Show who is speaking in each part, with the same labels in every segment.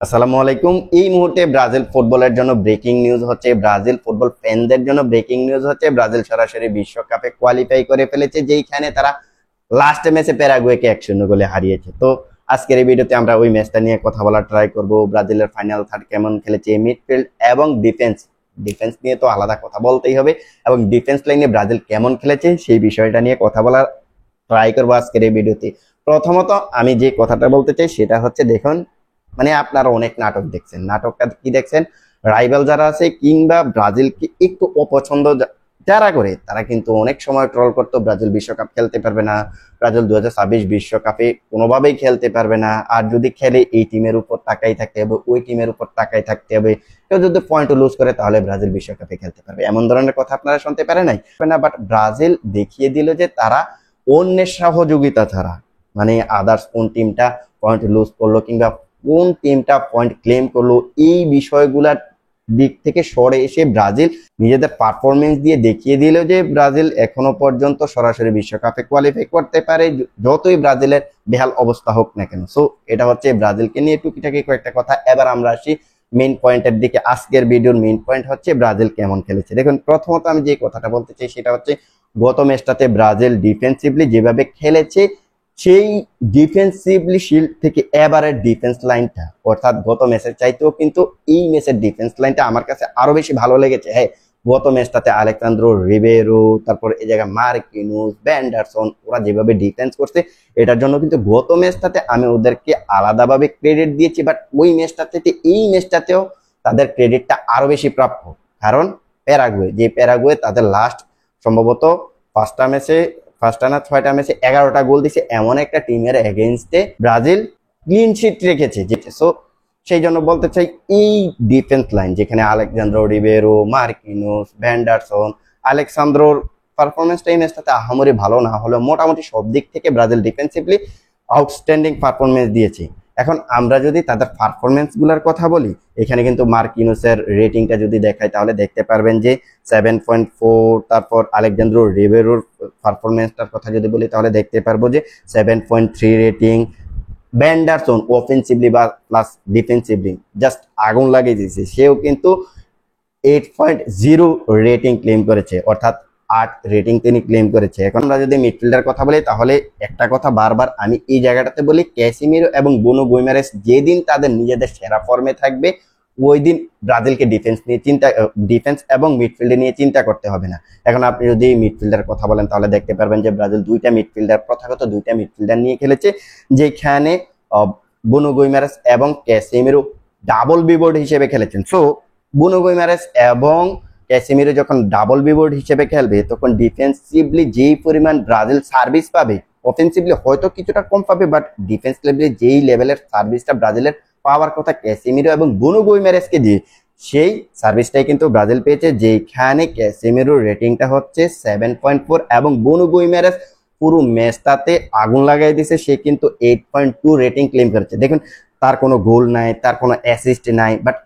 Speaker 1: আসসালামু আলাইকুম। এই মুহূর্তে ব্রাজিল ফুটবলের জন্য ব্রেকিং নিউজ হচ্ছে, ব্রাজিল ফুটবল ফ্যানদের জন্য ব্রেকিং নিউজ হচ্ছে, ব্রাজিল সরাসরি বিশ্বকাপে কোয়ালিফাই করে ফেলেছে, যেইখানে তারা লাস্ট ম্যাচে প্যারাগুয়েকে 1-0 গোলে হারিয়েছে। তো আজকের এই ভিডিওতে আমরা ওই ম্যাচটা নিয়ে কথা বলার ট্রাই করব। ব্রাজিলের ফাইনাল থার্ড কেমন খেলেছে, মিডফিল্ড এবং ডিফেন্স ডিফেন্স নিয়ে তো আলাদা কথা বলতেই হবে, এবং ডিফেন্স লাইনে ব্রাজিল কেমন খেলেছে সেই বিষয়টা নিয়ে কথা বলার ট্রাই করবো আজকের এই ভিডিওতে। প্রথমত আমি যে কথাটা বলতে চাই সেটা হচ্ছে, দেখুন আপনারা অনেক নাটক দেখছেন, নাটকটা কি দেখছেন? রাইভাল যারা আছে কিংবা ব্রাজিলকে একটু অপছন্দ যারা করে তারা কিন্তু অনেক সময় ট্রল করতো ব্রাজিল বিশ্বকাপ খেলতে পারবে না, ব্রাজিল 2026 বিশ্বকাপে কোনোভাবেই খেলতে পারবে না, আর যদি খেলে এই টিমের উপর তাকাই থাকতে হবে, ওই টিমের উপর তাকাই থাকতে হবে, কেউ যদি পয়েন্ট লুজ করে তাহলে ব্রাজিল বিশ্বকাপে খেলতে পারবে, এমন ধরনের কথা আপনারা শুনতে পারে নাই না। বাট ব্রাজিল দেখিয়ে দিল যে তারা অন্যের সহযোগিতা ছাড়া, আদার্স কোন টিমটা পয়েন্ট লুজ করলো কিংবা কোন টিমটা পয়েন্ট ক্লেম করলো, এই বিষয়গুলোর দিক থেকে সরে এসে ব্রাজিল নিজেদের পারফরমেন্স দিয়ে দেখিয়ে দিল যে ব্রাজিল এখনো পর্যন্ত সরাসরি বিশ্বকাপে কোয়ালিফাই করতে পারে, যতই ব্রাজিলের বেহাল অবস্থা হোক না কেন। সো এটা হচ্ছে ব্রাজিলকে নিয়ে টুকিটাকি কয়েকটা কথা। এবার আমরা আসি মেইন পয়েন্টের দিকে। আজকের ভিডিওর মেইন পয়েন্ট হচ্ছে ব্রাজিল কেমন খেলেছে। দেখুন, প্রথমত আমি যে কথাটা বলতে চাই সেটা হচ্ছে, গত ম্যাচটাতে ব্রাজিল ডিফেন্সিভলি যেভাবে খেলেছে, সেই ডিফেন্সিভলি শিল্ড থেকে এবারের ডিফেন্স লাইনটা, অর্থাৎ গত ম্যাচের চাইতেও কিন্তু এই ম্যাচের ডিফেন্স লাইনটা আমার কাছে আরো বেশি ভালো লেগেছে। হ্যাঁ, গত ম্যাচটাতে আলেক্সান্দ্রো রিবেরো, তারপর এই জায়গায় মার্কিনুস, ভ্যান্ডারসন, ওরা যেভাবে ডিফেন্স করছে, এটার জন্য কিন্তু গত ম্যাচটাতে আমি ওদেরকে আলাদাভাবে ক্রেডিট দিয়েছি, বাট ওই ম্যাচটাতে এই ম্যাচটাতেও তাদের ক্রেডিটটা আরো বেশি প্রাপ্য। কারণ প্যারাগুয়ে তাদের লাস্ট সম্ভবত ফার্স্ট না 6টা ম্যাচে 11টা গোল দিছে, এমন একটা টিমের এগেইনস্টে ব্রাজিল ক্লিন শিট রেখেছে। সো সেই জন্য বলতে চাই, এই ডিফেন্স লাইন যেখানে আলেক্সান্দ্রো রিবেরো, মার্কিনোস, ভ্যান্ডারসন, আলেক্সান্দ্রোর পারফরমেন্সটা এই ম্যাচটাতে আহামরি ভালো না হলেও মোটামুটি সব দিক থেকে ব্রাজিল ডিফেন্সিভলি আউটস্ট্যান্ডিং পারফরমেন্স দিয়েছে। এখন আমরা যদি তাদের পারফরমেন্স গুলার কথা বলি, এখানে কিন্তু মার্কিনোসের রেটিংটা যদি দেখাই তাহলে দেখতে পারবেন যে 7.4। তারপর আলেক্সান্দ্রো রিবেরোর পারফরমেন্সটার কথা যদি বলি তাহলে দেখতে পারবো যে 7.3 রেটিং। ভ্যান্ডারসন অফেন্সিভলি বা প্লাস ডিফেন্সিভলি জাস্ট আগুন লাগিয়ে দিয়েছে, সেও কিন্তু 8.0 রেটিং ক্লেম করেছে, অর্থাৎ 8 রেটিং তিনি ক্লেম করেছে। এখন আমরা যদি মিডফিল্ডার কথা বলি তাহলে একটা কথা বারবার আমি এই জায়গাটাতে বলি, ক্যাসিমিরো এবং বুনো গুইমারেস যেদিন তাদের নিজেদের সেরা ফর্মে থাকবে ওই দিন ব্রাজিলকে ডিফেন্স এবং মিডফিল্ডে নিয়ে চিন্তা করতে হবে না। এখন আপনি যদি মিডফিল্ডার কথা বলেন তাহলে দেখতে পারবেন যে ব্রাজিল প্রথাগত দুইটা মিডফিল্ডার নিয়ে খেলেছে, যেখানে বুনো গুইমারেস এবং ক্যাসিমিরো ডাবল বিবোর্ড হিসেবে খেলেছেন। সো বুনো গুইমারেস এবং ক্যাসিমিরো যখন ডাবল বিবোর্ড হিসেবে খেলবে তখন ডিফেন্সিভলি যেই পরিমাণ ব্রাজিল সার্ভিস পাবে, অফেন্সিভলি হয়তো কিছুটা কম পাবে, বাট ডিফেন্সিভলি যেই লেভেলের সার্ভিসটা ব্রাজিলের পাওয়ার কথা ক্যাসিমিরো এবং বুনো গুইমারেসকে দিয়ে, সেই সার্ভিসটাই কিন্তু ব্রাজিল পেয়েছে, যেখানে ক্যাসিমিরোর রেটিংটা হচ্ছে 7.4 এবং বুনো গুইমারেস পুরো ম্যাচটাতে আগুন লাগাই দিয়েছে, সে কিন্তু 8.2 রেটিং ক্লেম করেছে। দেখুন, তার কোনো গোল নাই, তার কোনো অ্যাসিস্ট নাই, বাট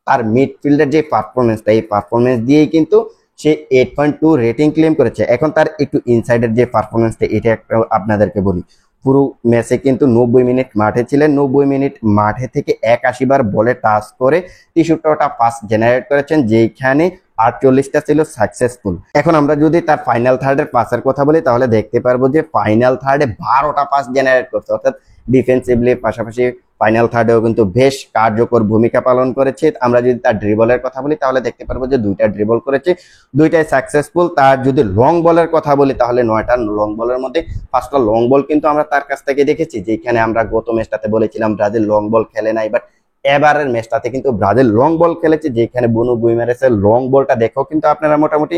Speaker 1: তার মিডফিল্ডের যে পারফরমেন্সটা, এই পারফরমেন্স দিয়েই কিন্তু সে 8.2 রেটিং ক্লেম করেছে। এখন তার একটু ইনসাইডের যে পারফরমেন্সটা, এটা একটা আপনাদেরকে বলি। পুরো ম্যাচে কিন্তু 90 মিনিট মাঠে ছিলেন, 90 মিনিট মাঠে থেকে 81 বার বলে টাচ করে 63টা পাস জেনারেট করেছেন, যেখানে 48টা ছিল সাকসেসফুল। এখন আমরা যদি তার ফাইনাল থার্ডের পাসের কথা বলি তাহলে দেখতে পারবো যে ফাইনাল থার্ডে 12টা পাস জেনারেট করছে, অর্থাৎ ডিফেন্সিভলি পাশাপাশি ফাইনাল থার্ডেও কিন্তু বেশ কার্যকর ভূমিকা পালন করেছে। আমরা যদি তার ড্রিবলের কথা বলি তাহলে দেখতে পারবো যে 2টা ড্রিবল করেছে, 2টাই সাকসেসফুল। তার যদি লং বলের কথা বলি তাহলে 9টা লং বলের মধ্যে 5টা লং বল কিন্তু আমরা তার কাছ থেকে দেখেছি, যেখানে আমরা গত ম্যাচটাতে বলেছিলাম ব্রাজিল লং বল খেলে নাই, বাট এবারের ম্যাচটাতে কিন্তু ব্রাজিল লং বল খেলেছে, যেখানে বুনো গুইমারেসের লং বলটা দেখো কিন্তু আপনারা মোটামুটি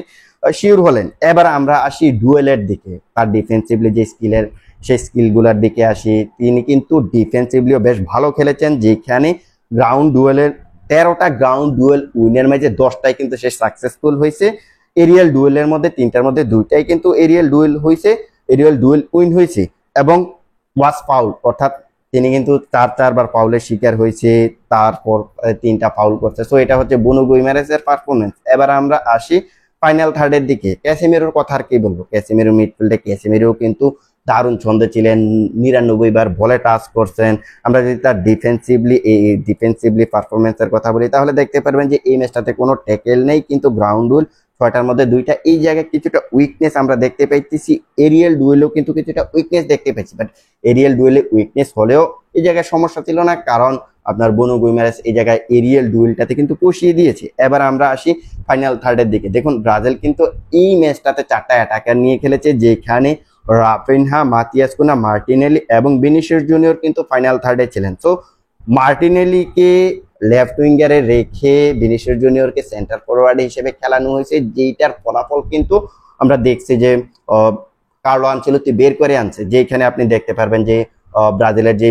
Speaker 1: শিওর হলেন। এবার আমরা আসি ডুয়েলের দিকে, তার ডিফেন্সিভলি যে সেই স্কিলগুলোর দিকে আসি। তিনি কিন্তু ডিফেন্সিভলিও বেশ ভালো খেলেছেন, যেখানে গ্রাউন্ড ডুয়েলের 13টা গ্রাউন্ড ডুয়েল উইনের মাঝে 10টাই কিন্তু সে সাকসেসফুল হয়েছে। এরিয়াল ডুয়েলের মধ্যে 3টার মধ্যে 2টাই কিন্তু এরিয়াল ডুয়েল উইন হয়েছে, এবং ওয়াজ ফাউল, অর্থাৎ তিনি কিন্তু 4বার ফাউলের শিকার হয়েছে, তারপর 3টা ফাউল করছে। সো এটা হচ্ছে বুনো গুইমারেসের পারফরমেন্স। এবার আমরা আসি ফাইনাল থার্ডের দিকে। ক্যাসিমিরোর কথা আর কি বলবো, ক্যাসিমিরো মিডফিল্ডে ক্যাসিমিরো কিন্তু দারুণ ছন্দে ছিলেন, 99 বার বলে টাচ করছেন। আমরা যদি তার ডিফেন্সিভলি পারফরমেন্সের কথা বলি তাহলে দেখতে পারবেন যে এই ম্যাচটাতে কোনো ট্যাকেল নেই, কিন্তু গ্রাউন্ড রুল 6টার মধ্যে 2টা। এই জায়গায় কিছুটা উইকনেস আমরা দেখতে পাইতেছি, এরিয়াল ডুয়েলেও কিন্তু কিছুটা উইকনেস দেখতে পাচ্ছি, বাট এরিয়াল ডুয়েলে উইকনেস হলেও এই জায়গায় সমস্যা ছিল না, কারণ আপনার বুনো গুইমারেস এই জায়গায় এরিয়াল ডুয়েলটাতে কিন্তু কষিয়ে দিয়েছে। এবার আমরা আসি ফাইনাল থার্ডের দিকে। দেখুন ব্রাজিল কিন্তু এই ম্যাচটাতে 4টা অ্যাটাকার নিয়ে খেলেছে, যেখানে রাফিনহা, মাতিয়াস কুনা, মার্টিনেলি এবং ভিনিসিয়াস জুনিয়র কিন্তু ফাইনাল থার্ডে ছিলেন। সো মার্টিনেলিকে লেফট উইঙ্গারে রেখে ভিনিসিয়াস জুনিয়রকে সেন্টার ফরওয়ার্ড হিসেবে খেলানো হয়েছে, যেটার ফলাফল কিন্তু আমরা দেখছি যে কার্লো আনচেলত্তি বের করে আনছে, যেখানে আপনি দেখতে পারবেন যে ব্রাজিলের যে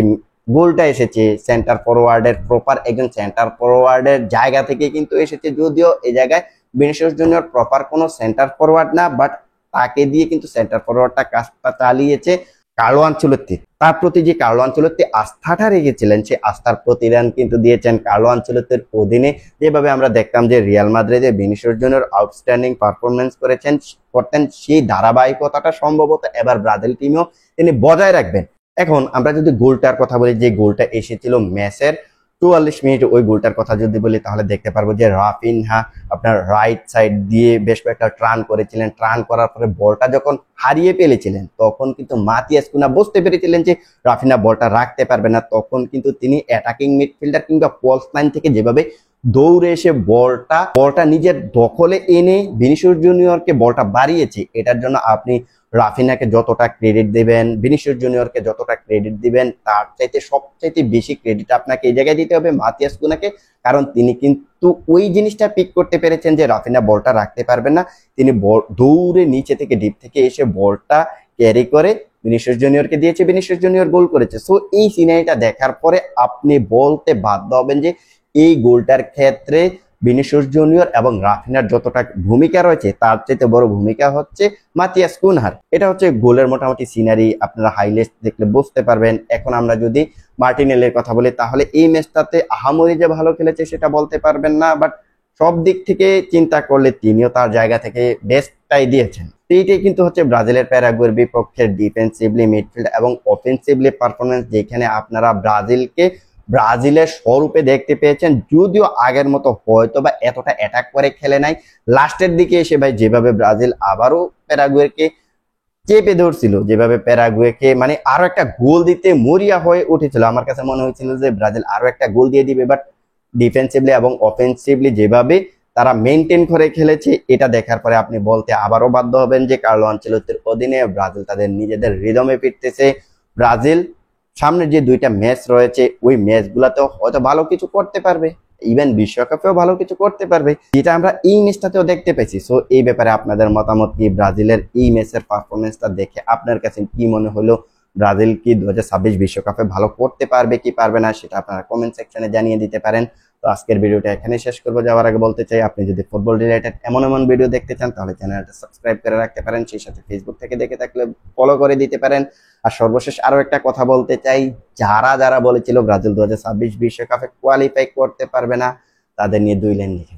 Speaker 1: গোলটা এসেছে সেন্টার ফরওয়ার্ডের, প্রপার একজন সেন্টার ফরওয়ার্ডের জায়গা থেকে কিন্তু এসেছে। যদিও এই জায়গায় ভিনিসিয়াস জুনিয়র প্রপার কোনো সেন্টার ফরওয়ার্ড না, বাট তাকে দিয়ে কিন্তু সেন্টার ফরওয়ার্ডটা কাজটা চালিয়েছে কার্লো আনচেলত্তি। তার প্রতি যে কার্লো আনচেলত্তি আস্থাটা রেখেছিলেন, সেই আস্থার প্রতিদান কিন্তু দিয়েছেন কার্লো আনচেলত্তির অধীনে। যেভাবে আমরা দেখতাম যে রিয়াল মাদ্রিদে ভিনিসিয়াস জুনিয়র আউটস্ট্যান্ডিং পারফরমেন্স করতেন, সেই ধারাবাহিকতাটা সম্ভবত এবার ব্রাজিল টিমেও তিনি বজায় রাখবেন। এখন আমরা যদি গোলটার কথা বলি, যে গোলটা এসেছিল ম্যাচের 44 মিনিট, ওই গোলটার কথা যদি বলি তাহলে দেখতে পারবো যে রাফিনহা আপনার রাইট সাইড দিয়ে বেশ কয়েকটা ট্রান করেছিলেন। ট্রান করার পরে বলটা যখন হারিয়ে ফেলেছিলেন তখন কিন্তু মাতিয়াস কুনা বুঝতে পেরেছিলেন যে রাফিনহা বলটা রাখতে পারবে না। তখন কিন্তু তিনি অ্যাটাকিং মিডফিল্ডার কিংবা ফলস লাইন থেকে যেভাবে দৌড়ে এসে বলটা নিজের দখলে এনে ভিনিসিয়াস জুনিয়রকে বলটা বাড়িয়েছে। এটার জন্য আপনি রাফিনাকে যতটা ক্রেডিট দিবেন, ভিনিসিয়াস জুনিয়রকে যতটা ক্রেডিট দিবেন, তার চাইতে সবচাইতে বেশি ক্রেডিট আপনাকে এই জায়গায় দিতে হবে মাতিয়াস কুনাকে, কারণ তিনি কিন্তু ওই জিনিসটা পিক করতে পেরেছেন যে রাফিনা বলটা রাখতে পারবেন না। তিনি দৌড়ে নিচে থেকে ডিপ থেকে এসে বলটা ক্যারি করে ভিনিসিয়াস জুনিয়রকে দিয়েছে, ভিনিসিয়াস জুনিয়র গোল করেছে। সো এই সিনারিটা দেখার পরে আপনি বলতে বাধ্য হবেন যে এই গোলটার ক্ষেত্রে ভিনিসিয়াস জুনিয়র এবং রাফিনার যতটা ভূমিকা রয়েছে তার চাইতে বড় ভূমিকা হচ্ছে মাতিয়াস কুনহার। এটা হচ্ছে গোলের মোটামুটি সিনারি, আপনারা হাইলাইটস দেখলে বুঝতে পারবেন। এখন আমরা যদি মার্টিনেলের কথা বলি তাহলে এই ম্যাচটাতে আহামরি যে ভালো খেলেছে সেটা বলতে পারবেন না, বাট সব দিক থেকে চিন্তা করলে তিনিও তার জায়গা থেকে বেস্টটাই দিয়েছেন। এইটাই কিন্তু হচ্ছে ব্রাজিলের প্যারাগুয়ের বিপক্ষে ডিফেন্সিভলি, মিডফিল্ড এবং অফেন্সিভলি পারফরমেন্স, যেখানে আপনারা ব্রাজিলের স্বরূপে দেখতে পেয়েছেন। যদিও আগের মতো হয়তো বা এতটা অ্যাটাক করে খেলে নাই, লাস্টের দিকে এসে ভাই যেভাবে ব্রাজিল আবারও প্যারাগুয়েকে চেপে ধরছিল, যেভাবে প্যারাগুয়েকে মানে আরো একটা গোল দিতে মরিয়া হয়ে উঠেছিল, আমার কাছে মনে হয়েছিল যে ব্রাজিল আরো একটা গোল দিয়ে দিবে। বাট ডিফেন্সিভলি এবং অফেন্সিভলি যেভাবে তারা মেনটেন করে খেলেছে, এটা দেখার পরে আপনি বলতে আবারও বাধ্য হবেন যে কার্লো আনচেলত্তির অধীনে ব্রাজিল তাদের নিজেদের রিদমে ফিরতেছে। ব্রাজিল সামনের যে 2টা ম্যাচ রয়েছে ওই ম্যাচগুলোতেও হয়তো ভালো কিছু করতে পারবে, ইভেন বিশ্বকাপেও ভালো কিছু করতে পারবে, যেটা আমরা এই ম্যাচটাতেও দেখতে পেয়েছি। সো এই ব্যাপারে আপনাদের মতামত কি? ব্রাজিলের এই ম্যাচের পারফরমেন্সটা দেখে আপনার কাছে কি মনে হলো? ব্রাজিল কি 2026 বিশ্বকাপে ভালো করতে পারবে কি পারবে না, সেটা আপনারা কমেন্ট সেকশনে জানিয়ে দিতে পারেন। তো আজকের ভিডিওটা এখানে শেষ করবো। যাওয়ার আগে বলতে চাই, আপনি যদি ফুটবল রিলেটেড এমন এমন ভিডিও দেখতে চান তাহলে চ্যানেলটা সাবস্ক্রাইব করে রাখতে পারেন, সেই সাথে ফেসবুক থেকে দেখে থাকলে ফলো করে দিতে পারেন। আর সর্বশেষ আরো একটা কথা বলতে চাই, যারা বলেছিল ব্রাজিল 2026 বিশ্বকাপে কোয়ালিফাই করতে পারবে না, তাদের নিয়ে 2 লাইন লিখে